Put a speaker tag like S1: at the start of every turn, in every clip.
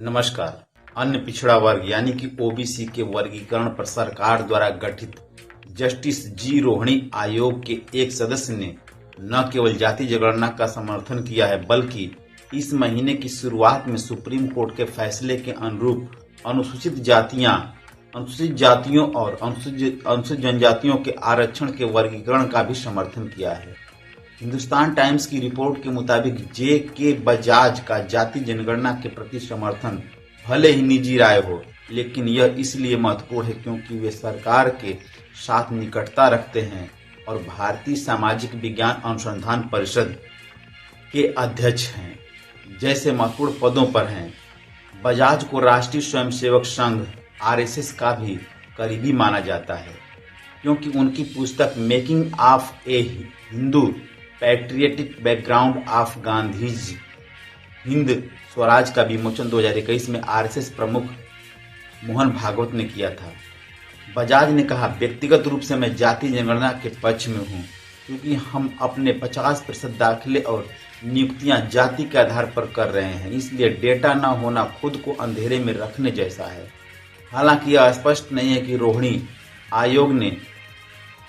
S1: नमस्कार। अन्य पिछड़ा वर्ग यानी कि ओबीसी के वर्गीकरण पर सरकार द्वारा गठित जस्टिस जी रोहिणी आयोग के एक सदस्य ने न केवल जाति जनगणना का समर्थन किया है, बल्कि इस महीने की शुरुआत में सुप्रीम कोर्ट के फैसले के अनुरूप अनुसूचित जातियों और अनुसूचित जनजातियों के आरक्षण के वर्गीकरण का भी समर्थन किया है। हिंदुस्तान टाइम्स की रिपोर्ट के मुताबिक जे.के. बजाज का जाति जनगणना के प्रति समर्थन भले ही निजी राय हो, लेकिन यह इसलिए महत्वपूर्ण है क्योंकि वे सरकार के साथ निकटता रखते हैं और भारतीय सामाजिक विज्ञान अनुसंधान परिषद के अध्यक्ष हैं जैसे महत्वपूर्ण पदों पर हैं। बजाज को राष्ट्रीय स्वयंसेवक संघ आरएसएस का भी करीबी माना जाता है, क्योंकि उनकी पुस्तक making of A Hindu patriotic background of Gandhi's Hind Swaraj का विमोचन 2021 में आरएसएस प्रमुख मोहन भागवत ने किया था। बजाज ने कहा, व्यक्तिगत रूप से मैं जाति जनगणना के पक्ष में हूं, क्योंकि हम अपने 50% दाखिले और नियुक्तियां जाति के आधार पर कर रहे हैं, इसलिए डेटा न होना खुद को अंधेरे में रखने जैसा है। हालांकि यह स्पष्ट नहीं है कि रोहिणी आयोग ने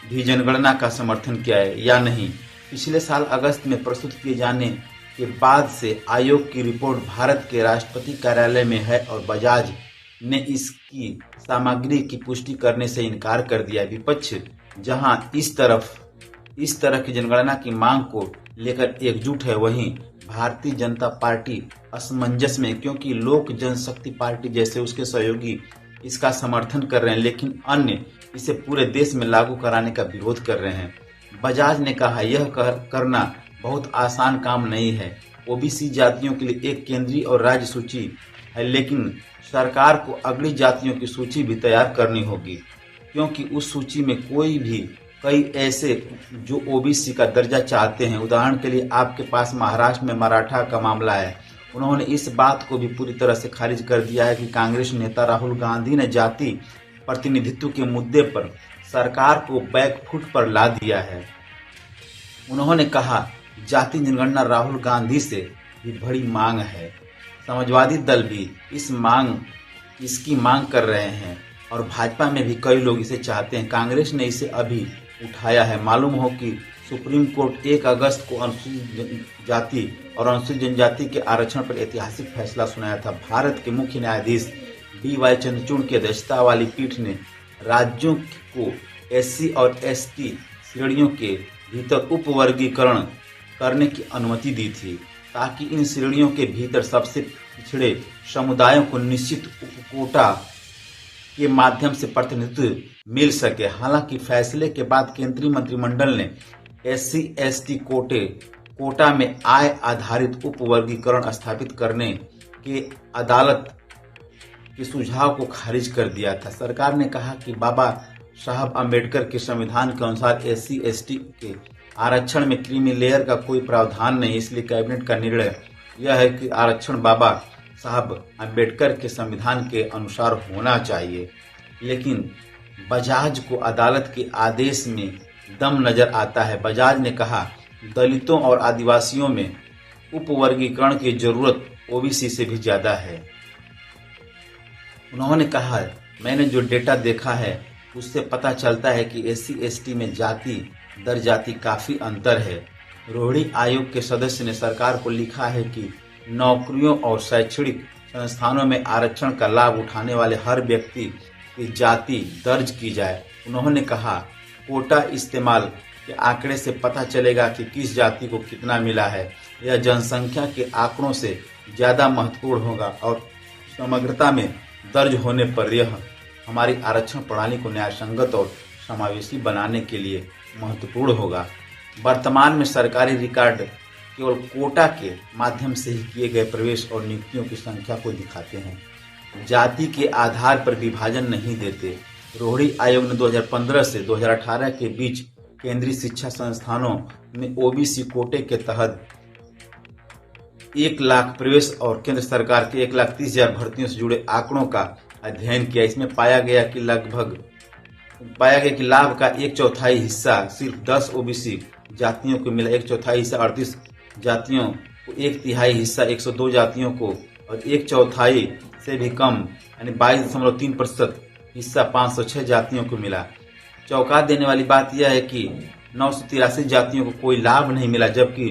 S1: भी जनगणना का समर्थन किया है या नहीं। पिछले साल अगस्त में प्रस्तुत किए जाने के बाद से आयोग की रिपोर्ट भारत के राष्ट्रपति कार्यालय में है और बजाज ने इसकी सामग्री की पुष्टि करने से इनकार कर दिया। विपक्ष जहां इस तरह की जनगणना की मांग को लेकर एकजुट है, वहीं भारतीय जनता पार्टी असमंजस में, क्योंकि लोक जनशक्ति पार्टी जैसे उसके सहयोगी इसका समर्थन कर रहे हैं, लेकिन अन्य इसे पूरे देश में लागू कराने का विरोध कर रहे हैं। बजाज ने कहा, यह करना बहुत आसान काम नहीं है। ओबीसी जातियों के लिए एक केंद्रीय और राज्य सूची है, लेकिन सरकार को अगली जातियों की सूची भी तैयार करनी होगी, क्योंकि उस सूची में कई ऐसे जो ओबीसी का दर्जा चाहते हैं। उदाहरण के लिए आपके पास महाराष्ट्र में मराठा का मामला है। उन्होंने इस बात को भी पूरी तरह से खारिज कर दिया है कि कांग्रेस नेता राहुल गांधी ने जाति प्रतिनिधित्व के मुद्दे पर सरकार को बैकफुट पर ला दिया है। उन्होंने कहा, जाति जनगणना राहुल गांधी से भी बड़ी मांग है। समाजवादी दल भी इसकी मांग कर रहे हैं और भाजपा में भी कई लोग इसे चाहते हैं। कांग्रेस ने इसे अभी उठाया है। मालूम हो कि सुप्रीम कोर्ट 1 अगस्त को अनुसूचित जाति और अनुसूचित जनजाति के आरक्षण पर ऐतिहासिक फैसला सुनाया था। भारत के मुख्य न्यायाधीश डी.वाई. चंद्रचूड़ की अध्यक्षता वाली पीठ ने राज्यों को एससी और एसटी श्रेणियों के भीतर उपवर्गीकरण करने की अनुमति दी थी, ताकि इन श्रेणियों के भीतर सबसे पिछड़े समुदायों को निश्चित उपकोटा के माध्यम से प्रतिनिधित्व मिल सके। हालांकि फैसले के बाद केंद्रीय मंत्रिमंडल ने एससी एसटी कोटा में आय आधारित उपवर्गीकरण स्थापित करने के अदालत के सुझाव को खारिज कर दिया था। सरकार ने कहा कि बाबा साहब अम्बेडकर के संविधान के अनुसार एससी एसटी के आरक्षण में क्रीमी लेयर का कोई प्रावधान नहीं, इसलिए कैबिनेट का निर्णय यह है कि आरक्षण बाबा साहब अम्बेडकर के संविधान के अनुसार होना चाहिए। लेकिन बजाज को अदालत के आदेश में दम नजर आता है। बजाज ने कहा, दलितों और आदिवासियों में उपवर्गीकरण की जरूरत ओबीसी से भी ज्यादा है। उन्होंने कहा, मैंने जो डेटा देखा है उससे पता चलता है कि एससी एसटी में जाति दर जाति काफी अंतर है। रोहिणी आयोग के सदस्य ने सरकार को लिखा है कि नौकरियों और शैक्षणिक संस्थानों में आरक्षण का लाभ उठाने वाले हर व्यक्ति की जाति दर्ज की जाए। उन्होंने कहा, कोटा इस्तेमाल के आंकड़े से पता चलेगा कि किस जाति को कितना मिला है। यह जनसंख्या के आंकड़ों से ज्यादा महत्वपूर्ण होगा और समग्रता में दर्ज होने पर यह हमारी आरक्षण प्रणाली को न्यायसंगत और समावेशी बनाने के लिए महत्वपूर्ण होगा। वर्तमान में सरकारी रिकॉर्ड केवल कोटा के माध्यम से ही किए गए प्रवेश और नियुक्तियों की संख्या को दिखाते हैं, जाति के आधार पर विभाजन नहीं देते। रोहिणी आयोग ने 2015 से 2018 के बीच केंद्रीय शिक्षा संस्थानों में ओबीसी कोटे के तहत 1 लाख प्रवेश और केंद्र सरकार के 1,30,000 भर्तियों से जुड़े आंकड़ों का अध्ययन किया। इसमें पाया गया कि लाभ का 1/4 हिस्सा सिर्फ 10 ओबीसी जातियों को मिला, 1/4 हिस्सा 38 जातियों को, 1/3 हिस्सा 102 जातियों को और 1/4 से भी कम यानी 22.3% हिस्सा 506 जातियों को मिला। चौंका देने वाली बात यह है कि 983 जातियों को कोई लाभ नहीं मिला, जबकि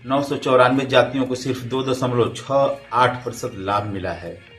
S1: 994 जातियों को सिर्फ 2.68% लाभ मिला है।